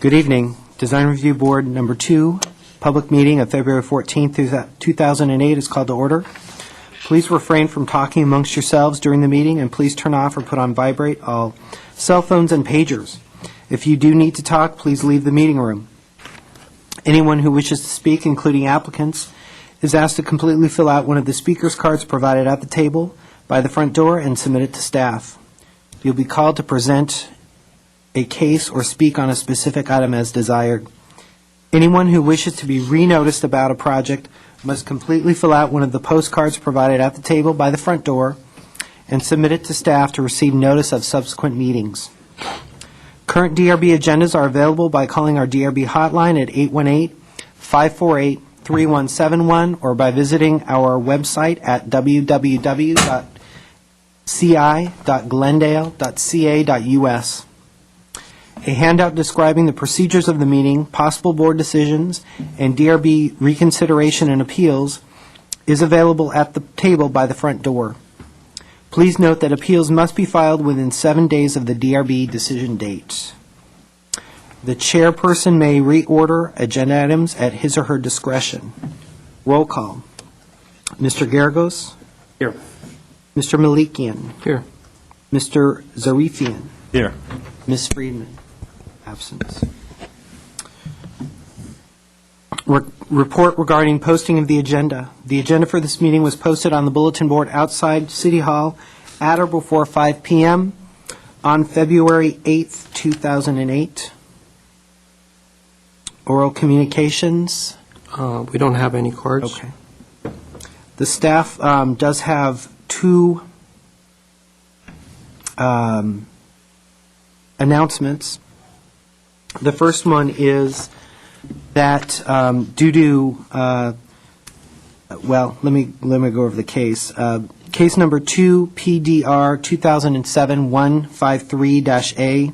Good evening. Design Review Board number 2, public meeting of February 14th, 2008 is called to order. Please refrain from talking amongst yourselves during the meeting, and please turn off or put on vibrate all cell phones and pagers. If you do need to talk, please leave the meeting room. Anyone who wishes to speak, including applicants, is asked to completely fill out one of the speaker's cards provided at the table by the front door and submit it to staff. You'll be called to present a case or speak on a specific item as desired. Anyone who wishes to be re-noticed about a project must completely fill out one of the postcards provided at the table by the front door and submit it to staff to receive notice of subsequent meetings. Current DRB agendas are available by calling our DRB hotline at 818-548-3171 or by visiting our website at www.ci.glendale.ca.us. A handout describing the procedures of the meeting, possible board decisions, and DRB reconsideration and appeals is available at the table by the front door. Please note that appeals must be filed within 7 days of the DRB decision date. The chairperson may reorder agenda items at his or her discretion. Roll call. Mr. Garagos? Here. Mr. Malikian? Here. Mr. Zarifian? Here. Ms. Friedman? Absent. Report regarding posting of the agenda. The agenda for this meeting was posted on the bulletin board outside City Hall at or before 5 p.m. on February 8th, 2008. Oral communications. We don't have any cards. Okay. The staff does have two announcements. The first one is that due to, let me go over the case. Case number 2, PDR 2007-153-A.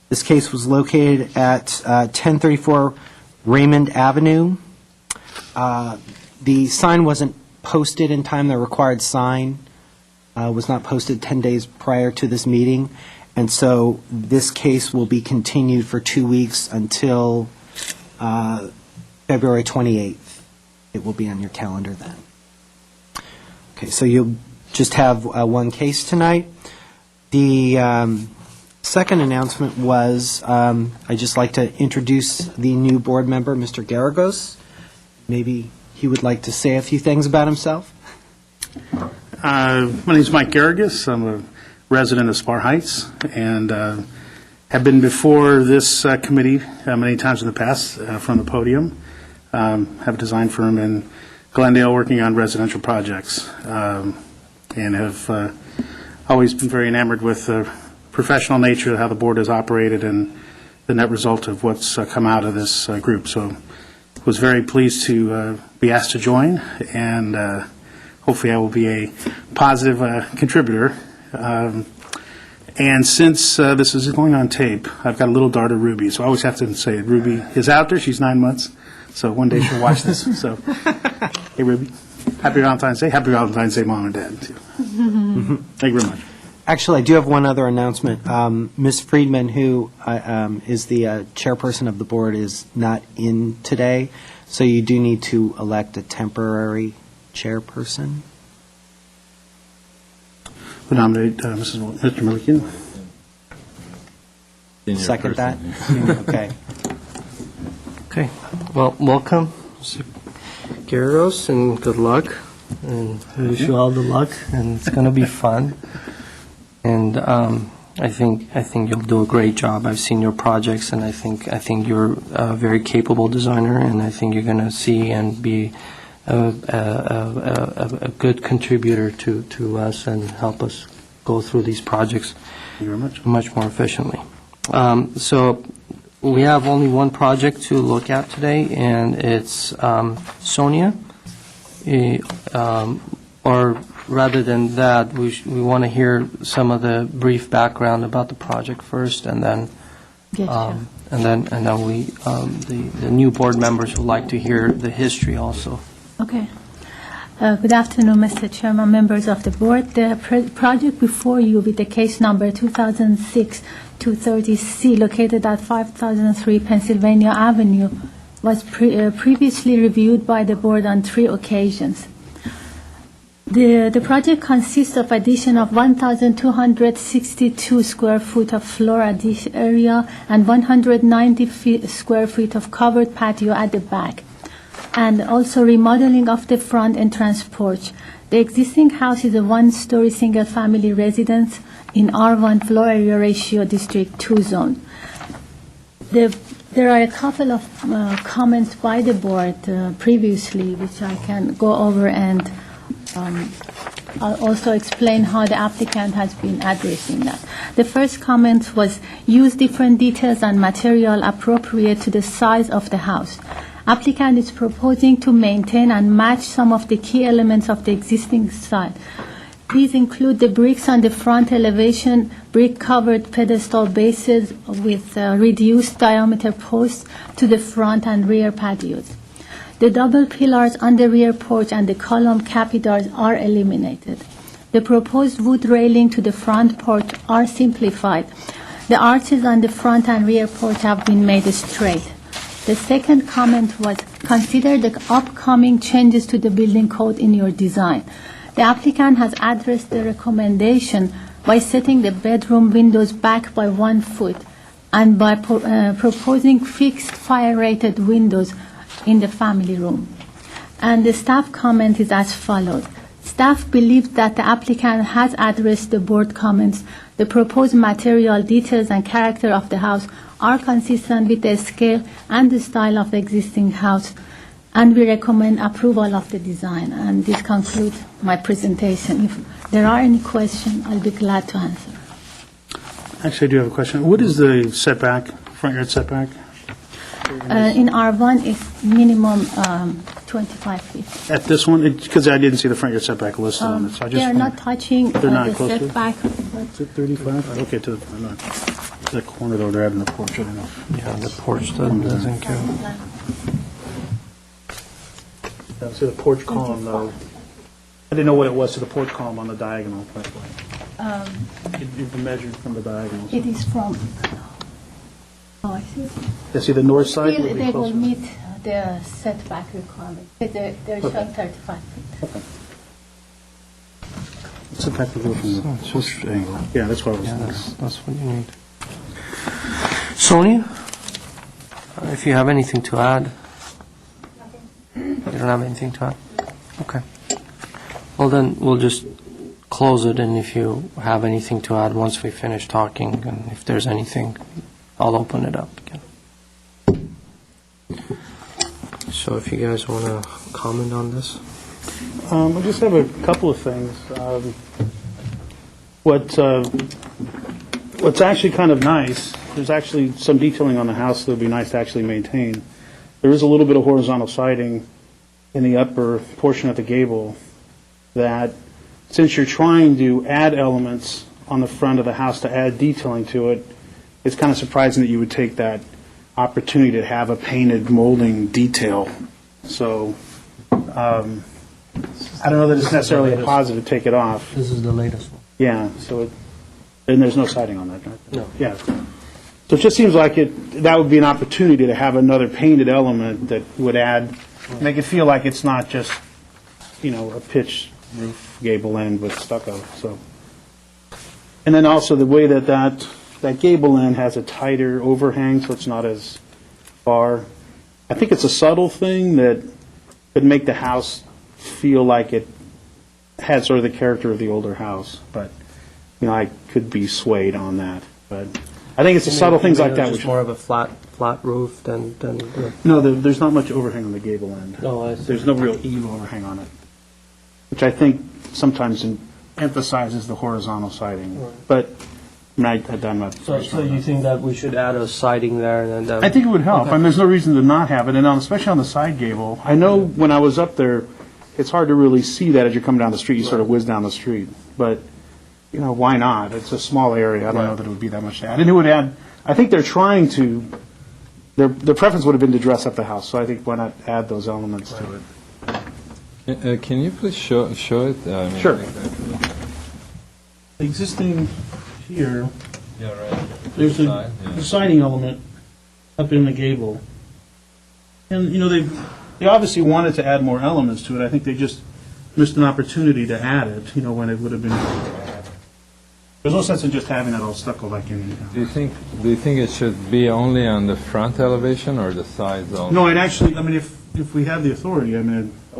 This case was located at 1034 Raymond Avenue. The sign wasn't posted in time. The required sign was not posted 10 days prior to this meeting. And so this case will be continued for 2 weeks until February 28th. It will be on your calendar then. Okay, so you'll just have one case tonight. The second announcement was I'd just like to introduce the new board member, Mr. Garagos. Maybe he would like to say a few things about himself. My name is Mike Garagos. I'm a resident of Spar Heights, and have been before this committee many times in the past from the podium. Have a design firm in Glendale working on residential projects, and have always been very enamored with the professional nature of how the board has operated and the net result of what's come out of this group. So was very pleased to be asked to join, and hopefully I will be a positive contributor. And since this is going on tape, I've got a little daughter, Ruby, so I always have to say Ruby is out there. She's 9 months, so one day she'll watch this. So, hey, Ruby, happy Valentine's Day. Happy Valentine's Day, Mom and Dad, too. Thank you very much. Actually, I do have one other announcement. Ms. Friedman, who is the chairperson of the board, is not in today, so you do need to elect a temporary chairperson. I nominate Mr. Milliken. Second that? Okay. Okay. Well, welcome, Mr. Garagos, and good luck. And I wish you all the luck, and it's going to be fun. And I think you'll do a great job. I've seen your projects, and I think you're a very capable designer, and I think you're going to see and be a good contributor to us and help us go through these projects much more efficiently. So we have only one project to look at today, and it's Sonia. Or rather than that, we want to hear some of the brief background about the project first, and then the new board members would like to hear the history also. Okay. Good afternoon, Mr. Chairman, members of the board. The project before you with the case number 2006-230C located at 5003 Pennsylvania Avenue was previously reviewed by the board on 3 occasions. The project consists of addition of 1,262 square foot of floor area and 190 square feet of covered patio at the back, and also remodeling of the front entrance porch. The existing house is a 1-story single-family residence in R1 floor area ratio District 2 zone. There are a couple of comments by the board previously, which I can go over, and I'll also explain how the applicant has been addressing that. The first comment was use different details and material appropriate to the size of the house. Applicant is proposing to maintain and match some of the key elements of the existing style. These include the bricks on the front elevation, brick-covered pedestal bases with reduced diameter posts to the front and rear patios. The double pillars on the rear porch and the column capitals are eliminated. The proposed wood railing to the front porch are simplified. The arches on the front and rear porch have been made straight. The second comment was consider the upcoming changes to the building code in your design. The applicant has addressed the recommendation by setting the bedroom windows back by 1 foot and by proposing fixed fire-rated windows in the family room. And the staff comment is as follows. Staff believes that the applicant has addressed the board comments. The proposed material, details, and character of the house are consistent with the scale and the style of the existing house, and we recommend approval of the design. And this concludes my presentation. If there are any questions, I'll be glad to answer. Actually, I do have a question. What is the setback, front yard setback? In R1, it's minimum 25 feet. At this one, because I didn't see the front yard setback listed on it, so I just... They're not touching They're not the close to it? setback. Is it 35? Okay, to the corner, though, they're having the porch, I don't know. Yeah, the porch doesn't count. Yeah, see the porch column, though. I didn't know what it was to the porch column on the diagonal. It's measured from the diagonal. It is from... Oh, I see. Yeah, see the north side Still, would be they will closer. meet the setback requirement. They're showing 35 feet. Okay. What's the back view from the porch angle? Yeah, that's what I was Yeah, thinking. that's what you need. Sonia, if you have anything to add? You don't have anything to add? Okay. Well, then, we'll just close it, and if you have anything to add once we finish talking, and if there's anything, I'll open it up again. So if you guys want to comment on this? I just have a couple of things. What's actually kind of nice, there's actually some detailing on the house that would be nice to actually maintain. There is a little bit of horizontal siding in the upper portion of the gable that, since you're trying to add elements on the front of the house to add detailing to it, it's kind of surprising that you would take that opportunity to have a painted molding detail. So I don't know that it's necessarily a positive to take it off. This is the latest one. Yeah, and there's no siding on that, right? No. Yeah. So it just seems like that would be an opportunity to have another painted element that would make it feel like it's not just, a pitched roof gable end with stucco, so. And then also the way that gable end has a tighter overhang, so it's not as far. I think it's a subtle thing that could make the house feel like it had sort of the character of the older house, but, I could be swayed on that. But I think it's the subtle things like that. Just more of a flat roof than the... No, there's not much overhang on the gable end. No, I see. There's no real eve overhang on it, which I think sometimes emphasizes the horizontal siding. Right. But I've done my... So you think that we should add a siding there? And then I think it would help. Okay. I mean, there's no reason to not have it, and especially on the side gable. I know when I was up there, it's hard to really see that as you're coming down the street. You sort of whiz down the street. But, why not? It's a small area. I don't know that it would be that much to add. And it would add... I think they're trying to... Their preference would have been to dress up the house, so I think why not add those elements to it. Can you please show it? I mean, Sure. The existing here, Yeah, right. there's Side, a siding element up in the gable. And, they obviously wanted to add more elements to it. I think they just missed an opportunity to add it, when it would have been. There's no sense in just having it all stucco like in. Do you think it should be only on the front elevation or the sides also? No, if we have the authority, I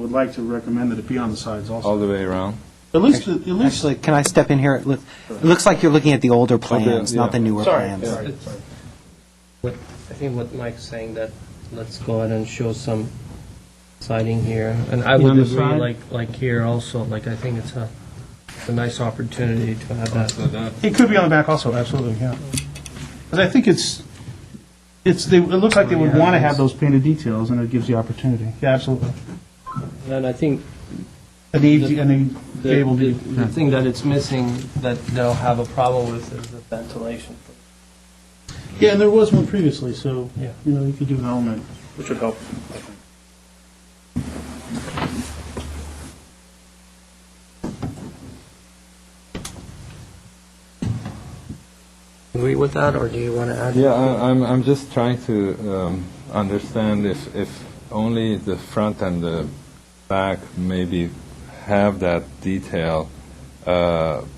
would like to recommend that it be on the sides also. All the way around? At least. Actually, can I step in here? It looks like you're looking at the older plans, not the newer Sorry, plans. sorry. I think what Mike's saying, that let's go ahead and show some siding here. And I would On the agree, side? like here also, I think it's a nice opportunity to have that. So that, It could be on the back also, absolutely, yeah. Because I think it looks like they would want to have those painted details, and it gives the opportunity. Yeah, absolutely. And I think And the the gable, the thing that it's missing, that they'll have a problem with, is the ventilation. yeah, and there was one previously, so, Yeah. you could do an element, which would help, I think. Agree with that, or do you want to add? yeah, I'm just trying to understand if only the front and the back maybe have that detail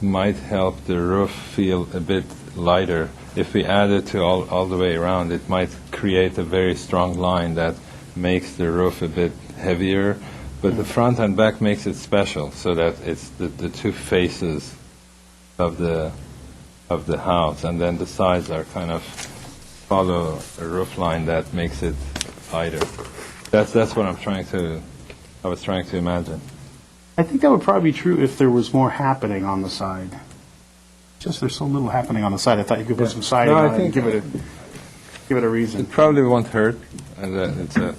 might help the roof feel a bit lighter. If we add it to all the way around, it might create a very strong line that makes the roof a bit heavier. But the front and back makes it special, so that it's the two faces of the house, and then the sides are kind of follow a roof line that makes it lighter. That's what I was trying to imagine. I think that would probably be true if there was more happening on the side. Just there's so little happening on the side, I thought you could put some siding No, I on it and think- give it a reason. It probably won't hurt, and it's a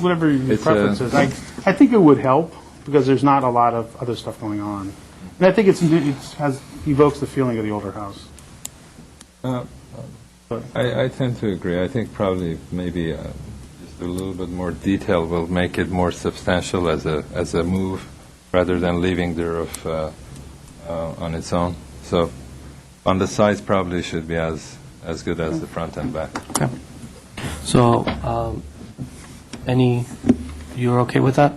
Whatever your It's preference is. I think it would help, because there's not a lot of other stuff going on. And I think it evokes the feeling of the older house. I tend to agree. I think probably maybe just a little bit more detail will make it more substantial as a move, rather than leaving the roof on its own. So on the sides probably should be as good as the front and back. So, you're okay with that?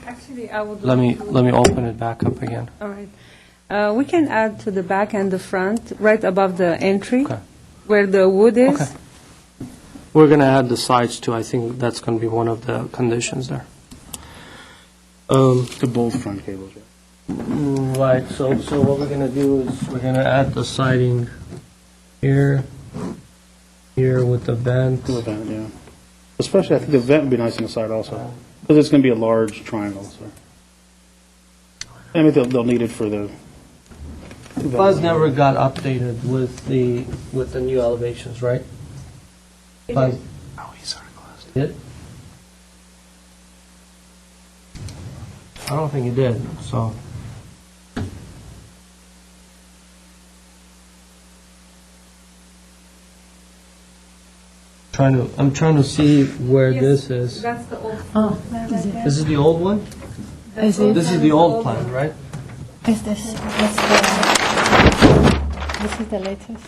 Actually, I would Let like me open it back up again. All right. We can add to the back and the front, right above the entry, Okay. where the wood is. Okay. We're going to add the sides too. I think that's going to be one of the conditions there. The both front gables, yeah. Right, so what we're going to do is we're going to add the siding here with the vent. Do a vent, yeah. Especially, I think the vent would be nice on the side also, because it's going to be a large triangle, so. I mean, they'll need it for the. Buzz never got updated with the new elevations, right? Buzz Oh, he sort of closed. did? I don't think he did, so. I'm trying to see where this is. That's the old. Oh, is it? This is the old one? Is it? This is the old plan, right? Is this? This is the latest.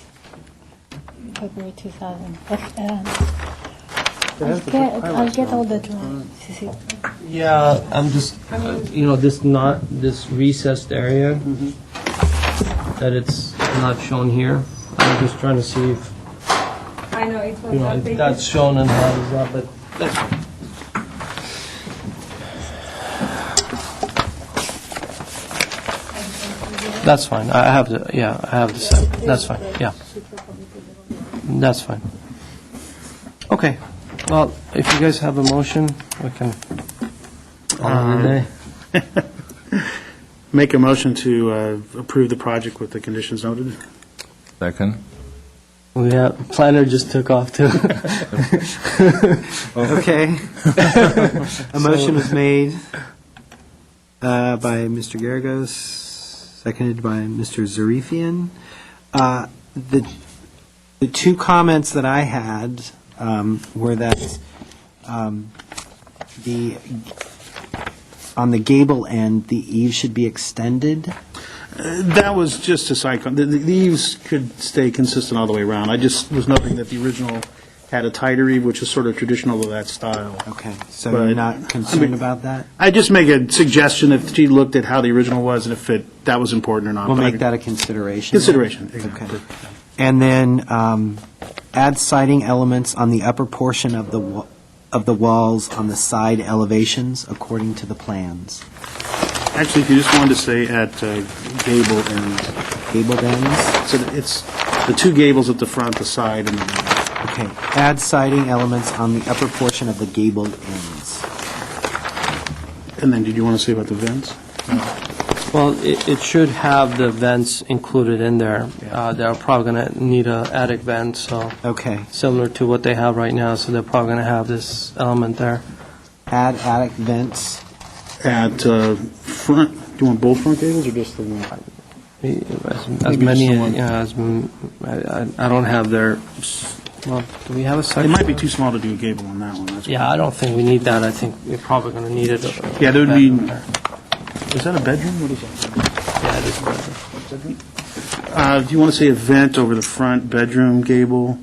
February 2000. But, I'll get all the drawings. You see. Yeah, I'm just, this recessed area, that it's not shown here. I'm just trying to see if, I know, it was if updated. that's shown and how is that, but that's fine. That's fine. I have the set. That's fine, yeah. That's fine. Okay, well, if you guys have a motion, we can call it a day. Make a motion to approve the project with the conditions noted. Second. Planner just took off too. Okay. A motion was made by Mr. Garagos, seconded by Mr. Zarifian. The two comments that I had were that the on the gable end, the eaves should be extended? That was just a side, the eaves could stay consistent all the way around. I just was noting that the original had a tighter eave, which is sort of traditional of that style. Okay, so But, you're not concerned about that? I just make a suggestion if she looked at how the original was and if that was important or not. We'll But I- make that a consideration. Consideration, Okay. exactly. And then add siding elements on the upper portion of the walls on the side elevations according to the plans. Actually, if you just wanted to say at gable ends, Gable ends? so that it's the two gables at the front, the side, and the back. Okay. Add siding elements on the upper portion of the gable ends. And then, did you want to say about the vents? Well, it should have the vents included in there. They're probably going to need a attic vent, so Okay. similar to what they have right now, so they're probably going to have this element there. Add attic vents. At front, do you want both front gables or just the one? As Maybe many, just the one. I don't have their, well, do we have a It section? might be too small to do a gable on that one. That's Yeah, I don't think we need that. I think we're probably going to need it. Yeah, there would be- Is that a bedroom? What is that? Yeah, it is a bedroom. Do you want to say a vent over the front bedroom gable,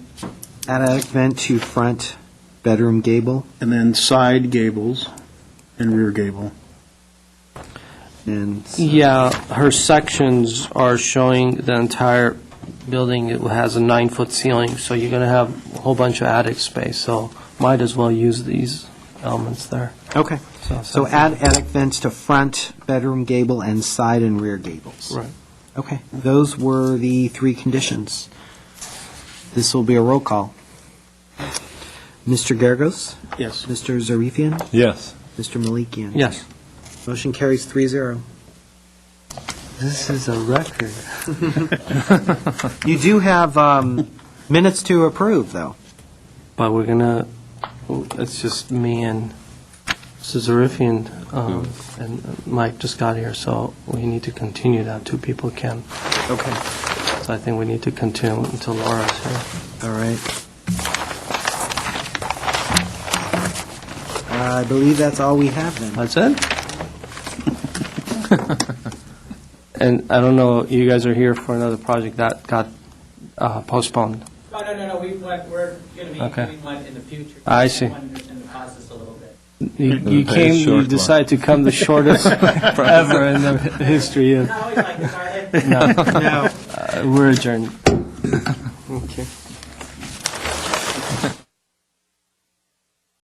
Add attic vent to front bedroom gable. and then side gables and rear gable? And Yeah, her sections are showing the entire building. It has a 9-foot ceiling, so you're going to have a whole bunch of attic space, so might as well use these elements there. Okay. So add attic vents to front bedroom gable and side and rear gables. Right. Okay. Those were the three conditions. This will be a roll call. Mr. Gergos? Yes. Mr. Zarifian? Yes. Mr. Malikian? Yes. Motion carries 3-0. This is a record. You do have minutes to approve, though. But we're going to, it's just me and Zarifian, and Mike just got here, so we need to continue that. Two people can. Okay. So I think we need to continue until Laura's here. All right. I believe that's all we have then. That's it? And I don't know, you guys are here for another project that got postponed. Oh, no, we're going to be Okay. doing one in the future. I see. One in the process a little bit. You Very came, short you one. decided to come the shortest ever in the history of, I always like to start it. no, we're adjourned. Okay.